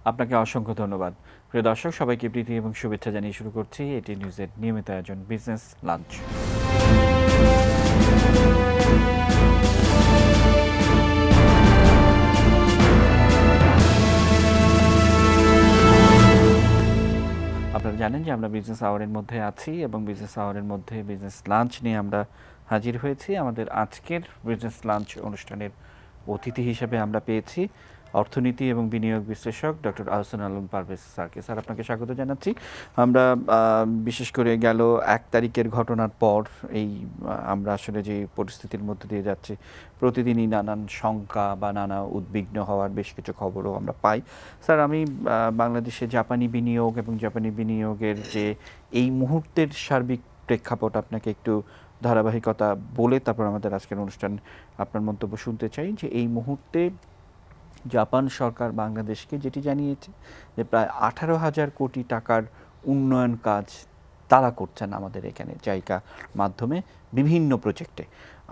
আপনাকে অসংখ্য ধন্যবাদ। প্রিয় দর্শক, সবাইকে প্রীতি এবং শুভেচ্ছা জানিয়ে শুরু করছি এটি নিউজের নিয়মিত আয়োজন বিজনেস লাঞ্চ। আপনারা জানেন যে আমরা বিজনেস আওয়ারের মধ্যে আছি এবং বিজনেস আওয়ারের মধ্যে বিজনেস লাঞ্চ নিয়ে আমরা হাজির হয়েছি। আমাদের আজকের বিজনেস লাঞ্চ অনুষ্ঠানের অতিথি হিসেবে আমরা পেয়েছি অর্থনীতি এবং বিনিয়োগ বিশ্লেষক ডক্টর আহসান আলম পারভেজ স্যারকে। স্যার, আপনাকে স্বাগত জানাচ্ছি। আমরা বিশেষ করে গেল 1 তারিখের ঘটনার পর আমরা আসলে যে পরিস্থিতির মধ্যে দিয়ে যাচ্ছি, প্রতিদিনই নানান শঙ্কা বা নানা উদ্বিগ্ন হওয়ার বেশ কিছু খবরও আমরা পাই। স্যার, আমি বাংলাদেশে জাপানি বিনিয়োগ এবং জাপানি বিনিয়োগের যে এই মুহূর্তের সার্বিক প্রেক্ষাপট আপনাকে একটু ধারাবাহিকতা বলে তারপর আমাদের আজকের অনুষ্ঠান আপনার মন্তব্য শুনতে চাই যে এই মুহূর্তে জাপান সরকার বাংলাদেশকে যেটি জানিয়েছে যে প্রায় 18,000 কোটি টাকার উন্নয়ন কাজ তারা করছেন আমাদের এখানে জাইকা মাধ্যমে বিভিন্ন প্রজেক্টে,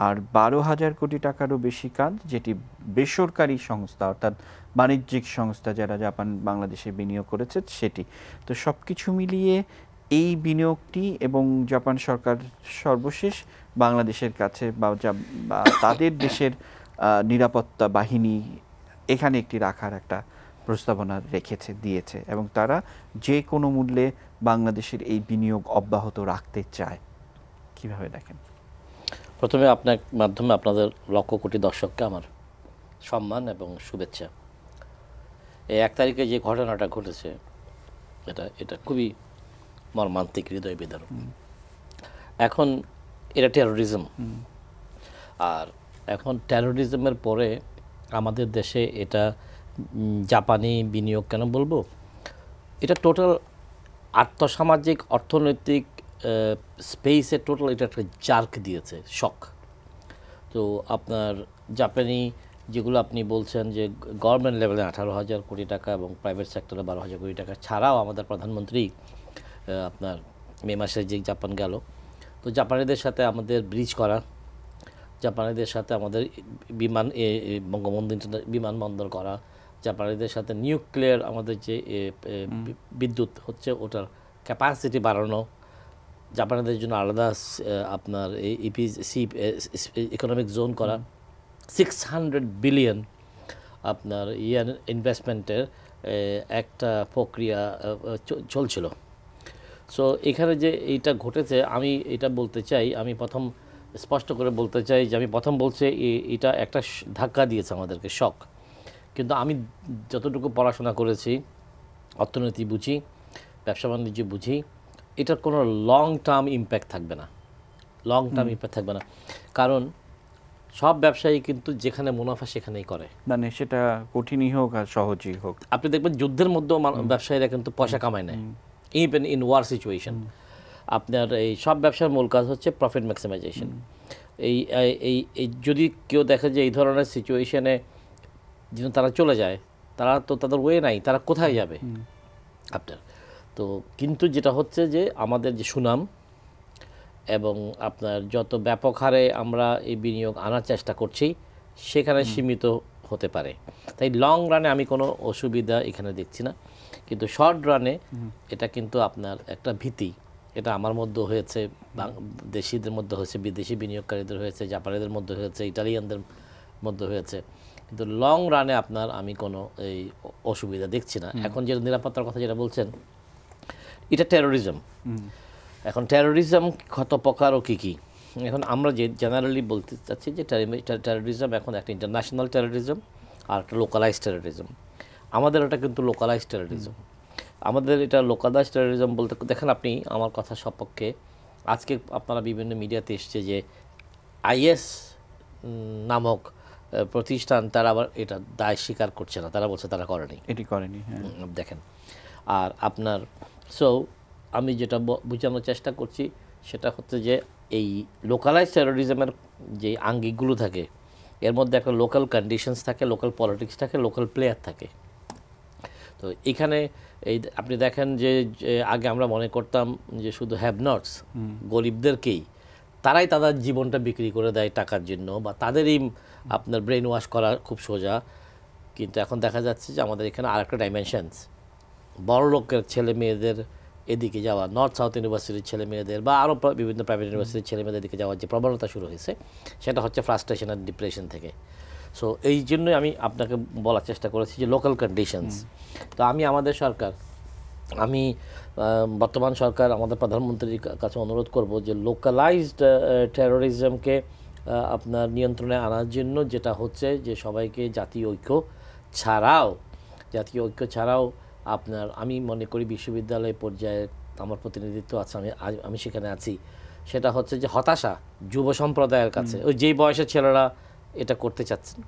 আর 12,000 কোটি টাকারও বেশি কাজ যেটি বেসরকারি সংস্থা অর্থাৎ বাণিজ্যিক সংস্থা যারা জাপান বাংলাদেশে বিনিয়োগ করেছে সেটি। তো সব কিছু মিলিয়ে এই বিনিয়োগটি এবং জাপান সরকার সর্বশেষ বাংলাদেশের কাছে বা তাদের দেশের নিরাপত্তা বাহিনী এখানে একটি রাখার একটা প্রস্তাবনা দিয়েছে এবং তারা যে কোনো মূল্যে বাংলাদেশের এই বিনিয়োগ অব্যাহত রাখতে চায়। কিভাবে দেখেন? প্রথমে আপনার মাধ্যমে আপনাদের লক্ষ কোটি দর্শককে আমার সম্মান এবং শুভেচ্ছা। এই 1 তারিখে যে ঘটনাটা ঘটেছে এটা খুবই মর্মান্তিক, হৃদয় বিদারক। এখন এটা টেরোরিজম, আর এখন টেরোরিজমের পরে আমাদের দেশে এটা জাপানি বিনিয়োগ কেন বলবো, এটা টোটাল আর্থসামাজিক অর্থনৈতিক স্পেসে টোটাল এটা একটা জার্ক দিয়েছে, শক। তো আপনার জাপানি যেগুলো আপনি বলছেন যে গভর্নমেন্ট লেভেলে 18,000 কোটি টাকা এবং প্রাইভেট সেক্টরে 12,000 কোটি টাকা ছাড়াও আমাদের প্রধানমন্ত্রী আপনার মে মাসে যে জাপান গেল, তো জাপানিদের সাথে আমাদের ব্রিজ করা, জাপানিদের সাথে আমাদের বঙ্গবন্ধু বিমানবন্দর করা, জাপানিদের সাথে নিউক্লিয়ার আমাদের যে বিদ্যুৎ হচ্ছে ওটার ক্যাপাসিটি বাড়ানো, জাপানিদের জন্য আলাদা আপনার ইপিসি ইকোনমিক জোন করা, 600 বিলিয়ন আপনার ইনভেস্টমেন্টের একটা প্রক্রিয়া চলছিল। সো এখানে যে এইটা ঘটেছে, আমি এটা বলতে চাই, আমি প্রথম স্পষ্ট করে বলতে চাই যে আমি প্রথম বলছি এটা একটা ধাক্কা দিয়েছে আমাদেরকে, শক। কিন্তু আমি যতটুকু পড়াশোনা করেছি, অর্থনীতি বুঝি, ব্যবসা বাণিজ্য বুঝি, এটার কোনো লং টার্ম ইম্প্যাক্ট থাকবে না, কারণ সব ব্যবসায়ী কিন্তু যেখানে মুনাফা সেখানেই করে, মানে সেটা কঠিনই হোক আর সহজই হোক। আপনি দেখবেন যুদ্ধের মধ্যেও ব্যবসায়ীরা কিন্তু পয়সা কামায় নেয়, ইভেন ইন ওয়ার সিচুয়েশন। আপনার এই সব ব্যবসার মূল কাজ হচ্ছে প্রফিট ম্যাক্সিমাইজেশন। এই যদি কেউ দেখে যে এই ধরনের সিচুয়েশনে যেন তারা চলে যায়, তারা তো তাদের ওয়ে নাই, তারা কোথায় যাবে আপনার। তো কিন্তু যেটা হচ্ছে যে আমাদের যে সুনাম এবং আপনার যত ব্যাপক হারে আমরা এই বিনিয়োগ আনার চেষ্টা করছি সেখানে সীমিত হতে পারে, তাই লং রানে আমি কোনো অসুবিধা এখানে দেখছি না। কিন্তু শর্ট রানে এটা কিন্তু আপনার একটা ভীতি, এটা আমার মধ্যে হয়েছে, দেশিদের মধ্যে হয়েছে, বিদেশি বিনিয়োগকারীদের হয়েছে, জাপানিদের মধ্যে হয়েছে, ইটালিয়ানদের মধ্যে হয়েছে, কিন্তু লং রানে আপনার আমি কোনো এই অসুবিধা দেখছি না। এখন যে নিরাপত্তার কথা যেটা বলছেন, এটা টেরোরিজম। এখন টেরোরিজম কত প্রকার ও কী, এখন আমরা যে জেনারেলি বলতে চাচ্ছি যে টেরোরিজম এখন একটা ইন্টারন্যাশনাল টেরোরিজম আর একটা লোকালাইজ টেরোরিজম। আমাদের এটা কিন্তু লোকালাইজ টেরোরিজম। আমাদের এটা লোকালাইজ টেরোরিজম বলতে দেখেন, আপনি আমার কথা সপক্ষে আজকে আপনারা বিভিন্ন মিডিয়াতে এসছে যে আইএস নামক প্রতিষ্ঠান, তারা আবার এটা দায় স্বীকার করছে না, তারা বলছে তারা করেনি, এটি করেনি। দেখেন। আর আপনার আমি যেটা বোঝানোর চেষ্টা করছি সেটা হচ্ছে যে এই লোকালাইজ টেরোরিজমের যে আঙ্গিকগুলো থাকে, এর মধ্যে একটা লোকাল কন্ডিশনস থাকে, লোকাল পলিটিক্স থাকে, লোকাল প্লেয়ার থাকে। তো এখানে আপনি দেখেন যে আগে আমরা মনে করতাম যে শুধু হ্যাভ নটস, গরিবদেরকেই, তারাই তাদের জীবনটা বিক্রি করে দেয় টাকার জন্য, বা তাদেরই আপনার ব্রেন ওয়াশ করা খুব সোজা। কিন্তু এখন দেখা যাচ্ছে যে আমাদের এখানে আরেকটা ডাইমেনশনস, বড় লোকের ছেলে মেয়েদের এদিকে যাওয়া, নর্থ সাউথ ইউনিভার্সিটির ছেলে মেয়েদের বা আরও বিভিন্ন প্রাইভেট ইউনিভার্সিটির ছেলে মেয়েদের দিকে যাওয়ার যে প্রবণতা শুরু হয়েছে, সেটা হচ্ছে ফ্রাস্ট্রেশন আর ডিপ্রেশন থেকে। সো এই জন্যই আমি আপনাকে বলার চেষ্টা করেছি যে লোকাল কন্ডিশনস। তো আমি আমাদের সরকার, আমি বর্তমান সরকার আমাদের প্রধানমন্ত্রীর কাছে অনুরোধ করব যে লোকালাইজড টেরোরিজমকে আপনার নিয়ন্ত্রণে আনার জন্য যেটা হচ্ছে যে সবাইকে জাতীয় ঐক্য ছাড়াও আপনার, আমি মনে করি বিশ্ববিদ্যালয় পর্যায়ে আমার প্রতিনিধিত্ব আছে, আমি সেখানে আছি, সেটা হচ্ছে যে হতাশা যুব সম্প্রদায়ের কাছে, ওই যেই বয়সের ছেলেরা এটা করতে চাচ্ছেন,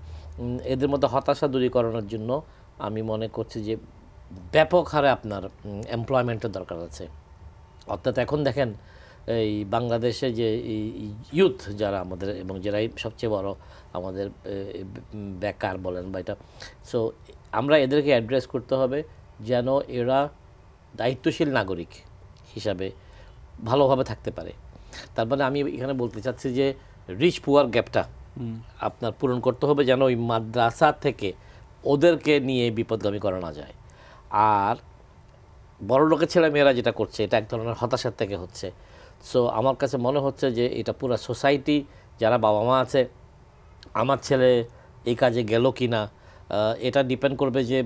এদের মধ্যে হতাশা দূরীকরণের জন্য আমি মনে করছি যে ব্যাপক হারে আপনার এমপ্লয়মেন্টের দরকার আছে। অর্থাৎ এখন দেখেন এই বাংলাদেশে যে ইউথ যারা আমাদের, এবং যারাই সবচেয়ে বড় আমাদের বেকার বলেন বা এটা, সো আমরা এদেরকে অ্যাড্রেস করতে হবে যেন এরা দায়িত্বশীল নাগরিক হিসাবে ভালোভাবে থাকতে পারে। তার মানে আমি এখানে বলতে চাচ্ছি যে রিচ পুয়ার গ্যাপটা আপনার পূরণ করতে হবে, যেন ওই মাদ্রাসা থেকে ওদেরকে নিয়ে বিপদগামী করা না যায়। আর বড় লোকের ছেলে মেয়েরা যেটা করছে এটা এক ধরনের হতাশার থেকে হচ্ছে। সো আমার কাছে মনে হচ্ছে যে এটা পুরো সোসাইটি, যারা বাবা মা আছে, আমার ছেলে এই কাজে গেল কি না, এটা ডিপেন্ড করবে যে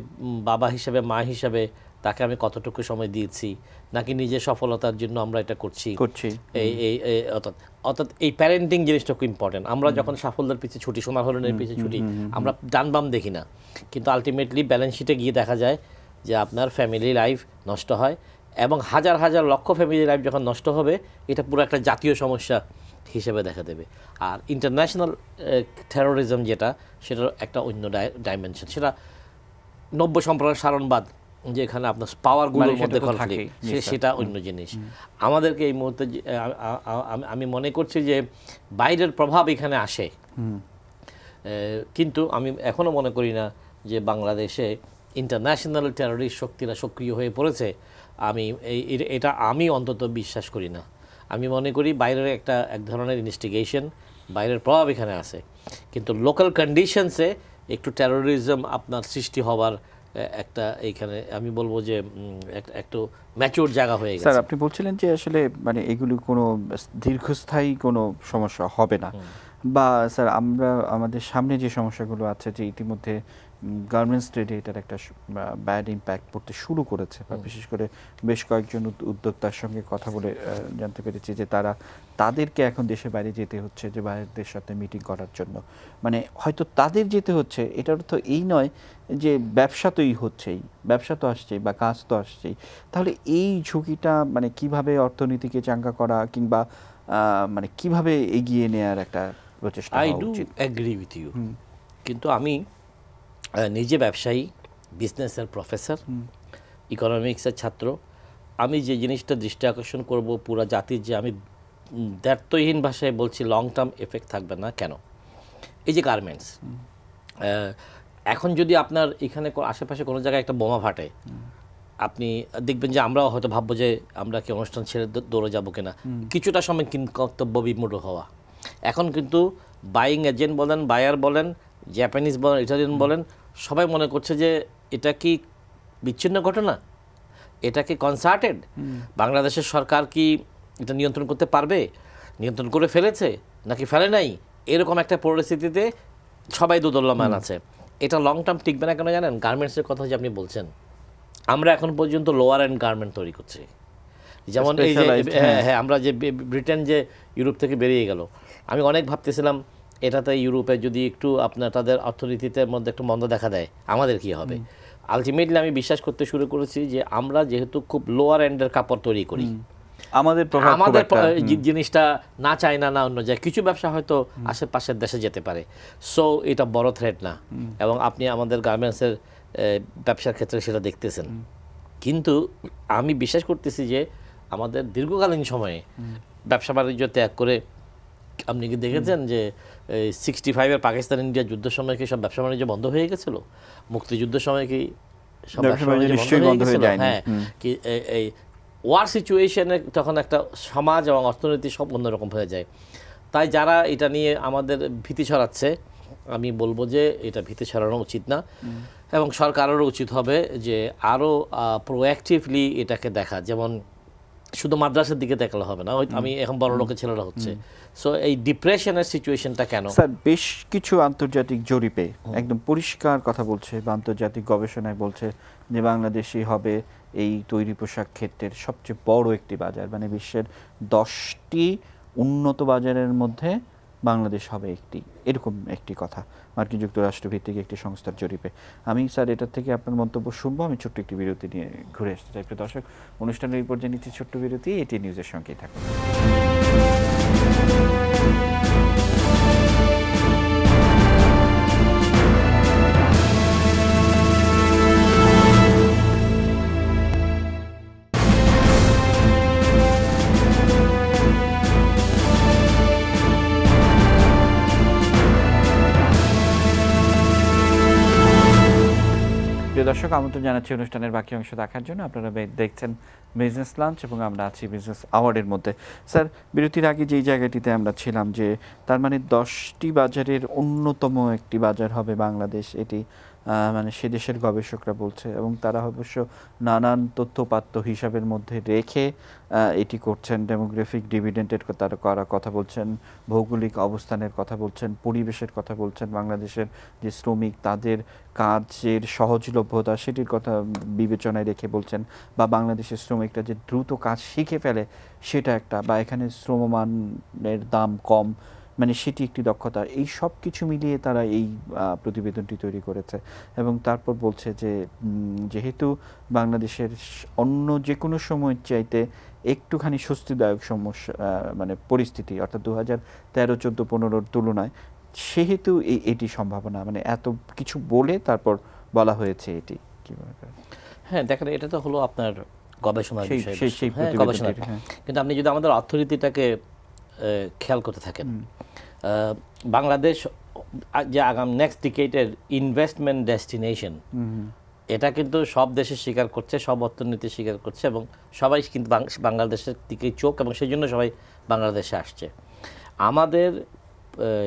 বাবা হিসেবে মা হিসেবে তাকে আমি কতটুকু সময় দিয়েছি, নাকি নিজের সফলতার জন্য আমরা এটা করছি। অর্থাৎ এই প্যারেন্টিং জিনিসটা খুব ইম্পর্টেন্ট। আমরা যখন সাফল্যের পিছিয়ে ছুটি, সোনার হরিণের পিছিয়ে ছুটি, আমরা ডান বাম দেখি না, কিন্তু আলটিমেটলি ব্যালেন্স শিটে গিয়ে দেখা যায় যে আপনার ফ্যামিলি লাইফ নষ্ট হয়, এবং হাজার হাজার লক্ষ ফ্যামিলি লাইফ যখন নষ্ট হবে, এটা পুরো একটা জাতীয় সমস্যা হিসেবে দেখা দেবে। আর ইন্টারন্যাশনাল টেরোরিজম যেটা, সেটার একটা অন্য ডাইমেনশন, সেটা নব্য সম্প্রদায়ের সারণবাদ, যেখানে আপনার পাওয়ারগুলোর মধ্যে কনফ্লিক্ট, সেটা অন্য জিনিস। আমাদেরকে এই মুহূর্তে আমি মনে করছি যে বাইরের প্রভাব এখানে আসে, কিন্তু আমি এখনও মনে করি না যে বাংলাদেশে ইন্টারন্যাশনাল টেররিস্ট শক্তিরা সক্রিয় হয়ে পড়েছে। এটা আমি অন্তত বিশ্বাস করি না। আমি মনে করি বাইরের এক ধরনের ইনভেস্টিগেশন, বাইরের প্রভাব এখানে আছে, কিন্তু লোকাল কন্ডিশনসে একটু টেরোরিজম আপনার সৃষ্টি হবার একটা এইখানে আমি বলবো যে একটু ম্যাচিউর জায়গা হয়ে গেছে। স্যার, আপনি বলছিলেন যে আসলে মানে এগুলো কোনো দীর্ঘস্থায়ী কোনো সমস্যা হবে না, বা স্যার আমরা আমাদের সামনে যে সমস্যাগুলো আছে, যে ইতিমধ্যে গার্মেন্টস ট্রেডে এটার একটা ব্যাড ইম্প্যাক্ট পড়তে শুরু করেছে, বা বিশেষ করে বেশ কয়েকজন উদ্যোক্তার সঙ্গে কথা বলে জানতে পেরেছি যে তাদেরকে এখন দেশে বাইরে যেতে হচ্ছে, যে বাইরের সাথে মিটিং করার জন্য। মানে হয়তো তাদের যেতে হচ্ছে, এটার তো এই নয় যে ব্যবসা তো হচ্ছেই, ব্যবসা তো আসছেই, বা কাজ তো আসছেই। তাহলে এই ঝুঁকিটা মানে কিভাবে অর্থনীতিকে চাঙ্গা করা, কিংবা মানে কিভাবে এগিয়ে নেওয়ার একটা প্রচেষ্টা আই হওয়া ডু উচিত? এগ্রি উইথ ইউ, কিন্তু আমি নিজে ব্যবসায়ী, বিজনেসের প্রফেসর, ইকোনমিক্সের ছাত্র। আমি যে জিনিসটা দৃষ্টি আকর্ষণ করব পুরা জাতির, যে আমি দ্ব্যর্থহীন ভাষায় বলছি লং টার্ম এফেক্ট থাকবে না কেন। এই যে গার্মেন্টস, এখন যদি আপনার এখানে আশেপাশে কোনো জায়গায় একটা বোমা ফাটে, আপনি দেখবেন যে আমরাও হয়তো ভাববো যে আমরা কি অনুষ্ঠান ছেড়ে দৌড়ে যাবো কিনা, কিছুটা সময় কর্তব্য বিমূঢ় হওয়া। এখন কিন্তু বাইং এজেন্ট বলেন, বায়ার বলেন, জাপানিজ বলেন, ইটালিয়ান বলেন, সবাই মনে করছে যে এটা কি বিচ্ছিন্ন ঘটনা, এটা কি কনসার্টেড, বাংলাদেশের সরকার কি এটা নিয়ন্ত্রণ করতে পারবে, নিয়ন্ত্রণ করে ফেলেছে নাকি ফেলে নাই, এরকম একটা পরিস্থিতিতে সবাই দোদুল্যমান আছে। এটা লং টার্ম টিকবে না কেন জানেন? গার্মেন্টসের কথা যে আপনি বলছেন, আমরা এখন পর্যন্ত লোয়ার এন্ড গার্মেন্ট তৈরি করছি। যেমন এই যে হ্যাঁ, আমরা যে ব্রিটেন যে ইউরোপ থেকে বেরিয়ে গেল, আমি অনেক ভাবতেছিলাম এটাতে ইউরোপে যদি একটু আপনার তাদের অর্থনীতিতে মধ্যে একটু মন্দ দেখা দেয়, আমাদের কি হবে। আলটিমেটলি আমি বিশ্বাস করতে শুরু করেছি যে আমরা যেহেতু খুব লোয়ার এন্ডের কাপড় তৈরি করি, আমাদের জিনিসটা না চায়না না অন্য যায়, কিছু ব্যবসা হয়তো আশেপাশের দেশে যেতে পারে। সো এটা বড় থ্রেট না, এবং আপনি আমাদের গার্মেন্টসের ব্যবসার ক্ষেত্রে সেটা দেখতেছেন। কিন্তু আমি বিশ্বাস করতেছি যে আমাদের দীর্ঘকালীন সময়ে ব্যবসা বাণিজ্য ত্যাগ করে, আপনি কি দেখেছেন যে 65-এর পাকিস্তান ইন্ডিয়া যুদ্ধের সময় কি সব ব্যবসা বাণিজ্য বন্ধ হয়ে গেছিল? মুক্তিযুদ্ধের সময় কি সব ব্যবসা বাণিজ্য বন্ধ হয়ে গেছিল? হ্যাঁ, কি এই ওয়ার সিচুয়েশনে তখন একটা সমাজ এবং অর্থনীতি সব অন্যরকম হয়ে যায়। তাই যারা এটা নিয়ে আমাদের ভীতি ছড়াচ্ছে, আমি বলবো যে এটা ভীতি ছড়ানো উচিত না, এবং সরকারেরও উচিত হবে যে আরও প্রোঅ্যাক্টিভলি এটাকে দেখা। যেমন শুধু মাদ্রাসার দিকে দেখালে হবে না, আমি এখন বড় লোকের ছেলেরা হচ্ছে, সো এই ডিপ্রেশনের সিচুয়েশনটা কেন? স্যার বেশ কিছু আন্তর্জাতিক জরিপে একদম পরিষ্কার কথা বলছে বা আন্তর্জাতিক গবেষণায় বলছে যে বাংলাদেশই হবে এই তৈরি পোশাক ক্ষেত্রের সবচেয়ে বড় একটি বাজার, মানে বিশ্বের 10টি উন্নত বাজারের মধ্যে বাংলাদেশ হবে একটি, এরকম একটি কথা মার্কিন যুক্তরাষ্ট্র ভিত্তিক একটি সংস্থার জরিপে। আমি স্যার এটার থেকে আপনার মন্তব্য শুনবো, আমি ছোট্ট একটি বিরতি নিয়ে ঘুরে আসতে চাই। প্রিয় দর্শক, অনুষ্ঠানের এই পর্যায়ে নিচ্ছি ছোট্ট বিরতি, এটি নিউজের সঙ্গেই থাকুন। প্রিয় দর্শক, আমন্ত্রণ জানাচ্ছি অনুষ্ঠানের বাকি অংশ দেখার জন্য। আপনারা দেখছেন বিজনেস লাঞ্চ এবং আমরা আছি বিজনেস আওয়ারের মধ্যে। স্যার বিরতির আগে যেই জায়গাটিতে আমরা ছিলাম, যে তার মানে 10টি বাজারের অন্যতম একটি বাজার হবে বাংলাদেশ, এটি মানে সে দেশের গবেষকরা বলছে, এবং তারা অবশ্য নানান তথ্যপাত্য হিসাবের মধ্যে রেখে এটি করছেন। ডেমোগ্রাফিক ডিভিডেন্টের তারা কথা বলছেন, ভৌগোলিক অবস্থানের কথা বলছেন, পরিবেশের কথা বলছেন, বাংলাদেশের যে শ্রমিক তাদের কাজের সহজলভ্যতা সেটির কথা বিবেচনায় রেখে বলছেন, বা বাংলাদেশের শ্রমিকরা যে দ্রুত কাজ শিখে ফেলে সেটা একটা, বা এখানে শ্রমমানের দাম কম, মানে সেটি একটি দক্ষতা। এই সব কিছু মিলিয়ে তারা এই প্রতিবেদনটি তৈরি করেছে, এবং তারপর বলছে যে যেহেতু বাংলাদেশের অন্য যে কোনো সময়ের চাইতে একটুখানি স্বস্তিদায়ক সমস্যা মানে পরিস্থিতি, অর্থাৎ 2013-14-15 তুলনায়, সেহেতু এটি সম্ভাবনা, মানে এত কিছু বলে তারপর বলা হয়েছে এটি। কি মনে করেন? হ্যাঁ, দেখেন এটা তো হলো আপনার গবেষণার বিষয়, গবেষণা। হ্যাঁ। কিন্তু আপনি যদি আমাদের অর্থনীতিটাকে খেয়াল করতে থাকেন, বাংলাদেশ যে আগাম নেক্সট ডিকেডের ইনভেস্টমেন্ট ডেস্টিনেশন, এটা কিন্তু সব দেশে স্বীকার করছে, সব অর্থনীতি স্বীকার করছে, এবং সবাই কিন্তু বাংলাদেশের দিকেই চোখ, এবং সেই জন্য সবাই বাংলাদেশে আসছে। আমাদের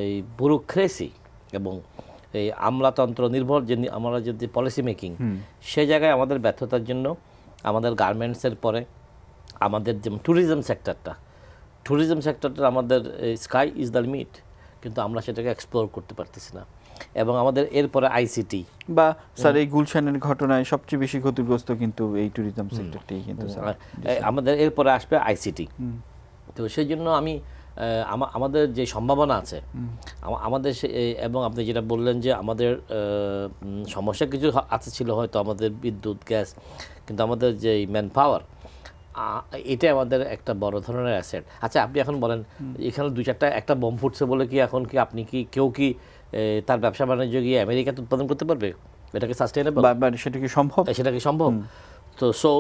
এই ব্যুরোক্রেসি এবং এই আমলাতন্ত্র নির্ভর যে আমরা যদি পলিসি মেকিং, সে জায়গায় আমাদের ব্যর্থতার জন্য আমাদের গার্মেন্টসের পরে আমাদের যেমন ট্যুরিজম সেক্টরটা আমাদের স্কাই ইজ দ্য লিমিট, কিন্তু আমরা সেটাকে এক্সপ্লোর করতে পারতেছি না। এবং আমাদের এরপরে আইসিটি, বা স্যার এই গুলশানের ঘটনায় সবচেয়ে বেশি ক্ষতিগ্রস্ত কিন্তু এই ট্যুরিজম সেক্টরটি, কিন্তু আমাদের এরপরে আসবে আইসিটি। তো সেই জন্য আমি আমাদের যে সম্ভাবনা আছে আমাদের, এবং আপনি যেটা বললেন যে আমাদের সমস্যা কিছু আছে ছিল হয়তো আমাদের বিদ্যুৎ, গ্যাস, কিন্তু আমাদের যে ম্যান পাওয়ার, এটা আমাদের একটা বড় ধরনের অ্যাসেট। আচ্ছা, আপনি এখন বলেন এখানে 2-4টা একটা বোম ফুটছে বলে কি এখন কি আপনি কি কেউ কি তার ব্যবসা বাণিজ্য গিয়ে আমেরিকাতে উৎপাদন করতে পারবে? এটাকে সাস্টেইনেবল, সেটা কি সম্ভব? তো সো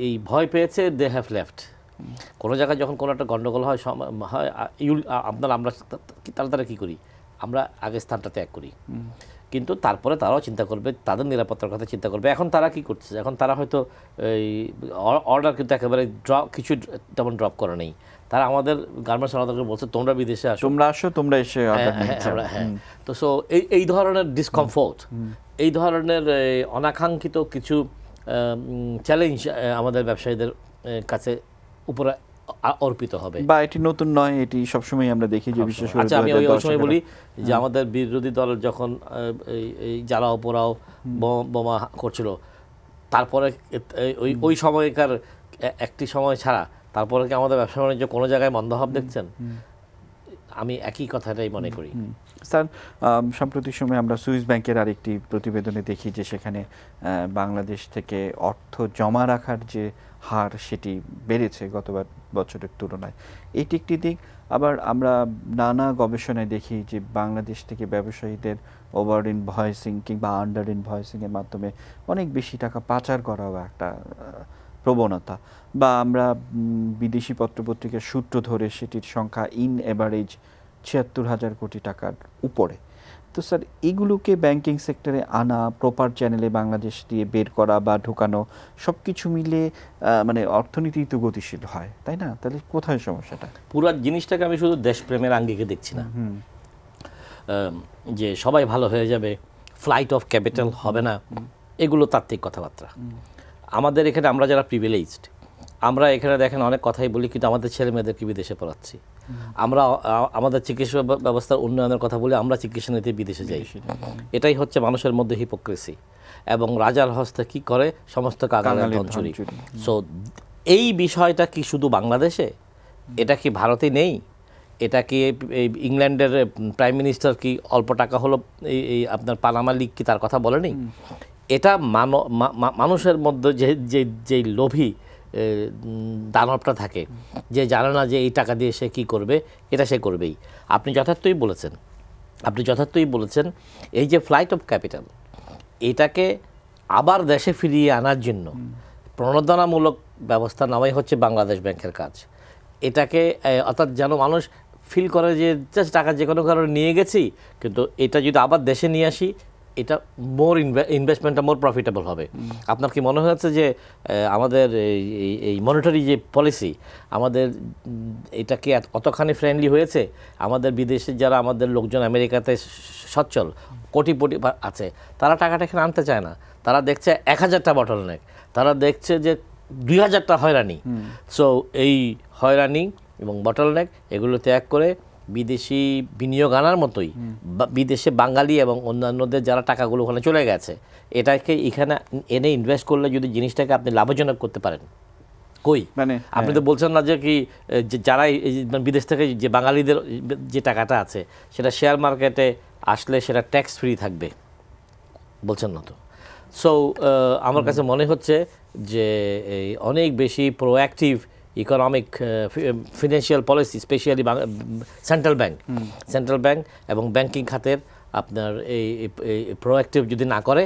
এই ভয় পেয়েছে, দে হ্যাভ লেফট। কোনো জায়গায় যখন কোনো একটা গণ্ডগোল হয় আমরা তারা কী করি, আমরা আগে স্থানটা ত্যাগ করি, কিন্তু তারপরে তারাও চিন্তা করবে, তাদের নিরাপত্তার কথা চিন্তা করবে। এখন তারা কি করছে, এখন তারা হয়তো এই অর্ডার কিন্তু একেবারে কিছু তেমন ড্রপ করে নেই। তারা আমাদের গার্মেন্টস অর্ডারকে বলছে তোমরা বিদেশে আসো, তোমরা এসে। হ্যাঁ, তো সো এই ধরনের ডিসকমফোর্ট, এই ধরনের অনাকাঙ্ক্ষিত কিছু চ্যালেঞ্জ আমাদের ব্যবসায়ীদের কাছে উপরে অর্পিত হবে, বা এটি নতুন নয়, এটি সবসময় আমরা দেখি যে বিশেষ করে। আচ্ছা, আমি ওই সময় বলি যে আমাদের বিরোধী দল যখন এই জ্বালাও পোড়াও বোমা করছিল, তারপরে ওই সময়কার একটি সময় ছাড়া তারপরে কি আমাদের ব্যবসা বাণিজ্য কোনো জায়গায় মন্দাভাব দেখছেন? আমি একই কথাটাই মনে করি। স্যার সাম্প্রতিক সময়ে আমরা সুইস ব্যাংকের আরেকটি প্রতিবেদনে দেখি যে সেখানে বাংলাদেশ থেকে অর্থ জমা রাখার যে হার সেটি বেড়েছে গত বছরের তুলনায়, এটি একটি দিক। আবার আমরা নানা গবেষণায় দেখি যে বাংলাদেশ থেকে ব্যবসায়ীদের ওভার ইনভয়েসিং কিংবা আন্ডার ইনভয়েসিংয়ের মাধ্যমে অনেক বেশি টাকা পাচার করাও একটা প্রবণতা, বা আমরা বিদেশি পত্রপত্রিকার সূত্র ধরে সেটির সংখ্যা ইন এভারেজ ৭৬,০০০ কোটি টাকার উপরে। তো স্যার এগুলোকে ব্যাংকিং সেক্টরে আনা, প্রপার চ্যানেলে বাংলাদেশ দিয়ে বের করা বা ঢোকানো, সব কিছু মিলে মানে অর্থনীতি তো গতিশীল হয়, তাই না? তাহলে কোথায় সমস্যাটা? পুরো জিনিসটাকে আমি শুধু দেশপ্রেমের আঙ্গিকে দেখছি না। যে সবাই ভালো হয়ে যাবে, ফ্লাইট অফ ক্যাপিটাল হবে না, এগুলো তাত্ত্বিক কথাবার্তা। আমাদের এখানে আমরা যারা প্রিভিলেজড, আমরা এখানে দেখেন অনেক কথাই বলি, কিন্তু আমাদের ছেলে মেয়েদেরকে বিদেশে পড়াচ্ছি। আমরা আমাদের চিকিৎসা ব্যবস্থার উন্নয়নের কথা বলি, আমরা চিকিৎসা নিতে বিদেশে যাই। এটাই হচ্ছে মানুষের মধ্যে হিপোক্রেসি। এবং রাজার হস্তে কি করে, সমস্ত কাঙালের ধন চুরি। সো এই বিষয়টা কি শুধু বাংলাদেশে? এটা কি ভারতে নেই? এটা কি ইংল্যান্ডের প্রাইম মিনিস্টার কি অল্প টাকা হলো এই আপনার পানামা লিগ কি তার কথা বলেনি? এটা মানুষের মধ্যে যে লোভী দানবটা থাকে, যে জানে না যে এই টাকা দিয়ে সে কী করবে, এটা সে করবেই। আপনি যথার্থই বলেছেন, এই যে ফ্লাইট অফ ক্যাপিটাল, এটাকে আবার দেশে ফিরিয়ে আনার জন্য প্রণোদনামূলক ব্যবস্থা নেওয়াই হচ্ছে বাংলাদেশ ব্যাংকের কাজ। এটাকে অর্থাৎ যেন মানুষ ফিল করে যে জাস্ট টাকা যে কোনো কারণে নিয়ে গেছি, কিন্তু এটা যদি আবার দেশে নিয়ে আসি, এটা ইনভেস্টমেন্টটা মোর প্রফিটেবল হবে। আপনার কি মনে হয়েছে যে আমাদের এই মনিটারি যে পলিসি, আমাদের এটা কি অতখানি ফ্রেন্ডলি হয়েছে? আমাদের বিদেশে যারা আমাদের লোকজন আমেরিকাতে সচ্ছল কোটিপতি আছে, তারা টাকাটা এখানে আনতে চায় না। তারা দেখছে 1000টা বটলনেক, তারা দেখছে যে 2000টা হয়রানি। সো এই হয়রানি এবং বটলনেক এগুলো ত্যাগ করে বিদেশি বিনিয়োগ আনার মতোই বিদেশে বাঙালি এবং অন্যান্যদের যারা টাকাগুলো ওখানে চলে গেছে, এটাকে এখানে এনে ইনভেস্ট করলে যদি জিনিসটাকে আপনি লাভজনক করতে পারেন, কই মানে আপনি তো বলছেন না যে কি যারা বিদেশ থেকে যে বাঙালিদের যে টাকাটা আছে সেটা শেয়ার মার্কেটে আসলে সেটা ট্যাক্স ফ্রি থাকবে, বলছেন না তো। সো আমার কাছে মনে হচ্ছে যে এই অনেক বেশি proactive economic financial policy, specially central bank এবং ব্যাংকিং খাতের আপনার এই প্রোঅ্যাক্টিভ যদি না করে